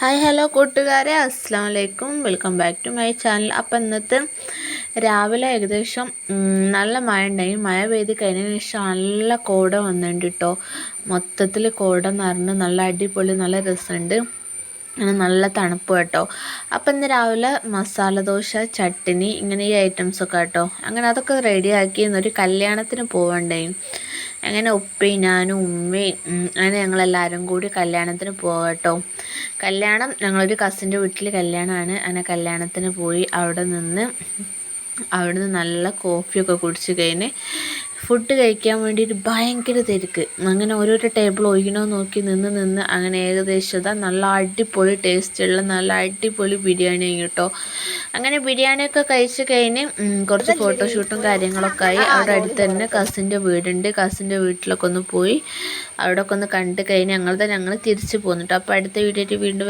Hi hello കൂട്ടുകാരെ, അസ്സാം വലൈക്കും. Welcome back to my channel. അപ്പം ഇന്നത്തെ രാവിലെ ഏകദേശം നല്ല മഴ ഉണ്ടായി. മഴ പെയ്ത് കഴിഞ്ഞതിന് ശേഷം നല്ല കോട വന്നിട്ടുണ്ട് കേട്ടോ. മൊത്തത്തിൽ കോട നിറഞ്ഞ് നല്ല അടിപൊളി, നല്ല രസമുണ്ട്, നല്ല തണുപ്പ് കേട്ടോ. അപ്പം ഇന്ന് രാവിലെ മസാല ദോശ, ചട്നി, ഇങ്ങനെ ഈ ഐറ്റംസൊക്കെ കേട്ടോ. അങ്ങനെ അതൊക്കെ റെഡിയാക്കി ഇന്നൊരു കല്യാണത്തിന് പോവണ്ടേ. അങ്ങനെ ഉപ്പയും ഞാനും ഉമ്മയും അങ്ങനെ ഞങ്ങളെല്ലാവരും കൂടി കല്യാണത്തിന് പോകട്ടോ. കല്യാണം ഞങ്ങളൊരു കസിൻ്റെ വീട്ടിൽ കല്യാണമാണ്. അങ്ങനെ കല്യാണത്തിന് പോയി അവിടുന്ന് നല്ല കോഫിയൊക്കെ കുടിച്ച് കഴിഞ്ഞ് ഫുഡ് കഴിക്കാൻ വേണ്ടിയിട്ട് ഭയങ്കര തിരക്ക്. അങ്ങനെ ഓരോരോ ടേബിൾ ഒഴിക്കണോ നോക്കി നിന്ന് അങ്ങനെ ഏകദേശം നല്ല അടിപൊളി ടേസ്റ്റുള്ള നല്ല അടിപൊളി ബിരിയാണി കേട്ടോ. അങ്ങനെ ബിരിയാണിയൊക്കെ കഴിച്ച് കഴിഞ്ഞ് കുറച്ച് ഫോട്ടോഷൂട്ടും കാര്യങ്ങളൊക്കെ ആയി. അവിടെ അടുത്ത് തന്നെ കസിൻ്റെ വീടുണ്ട്. കസിൻ്റെ വീട്ടിലൊക്കെ ഒന്ന് പോയി അവിടെയൊക്കെ ഒന്ന് കണ്ട് കഴിഞ്ഞ് ഞങ്ങൾ തിരിച്ച് പോന്നിട്ടോ. അപ്പോൾ അടുത്ത വീഡിയോയിട്ട് വീണ്ടും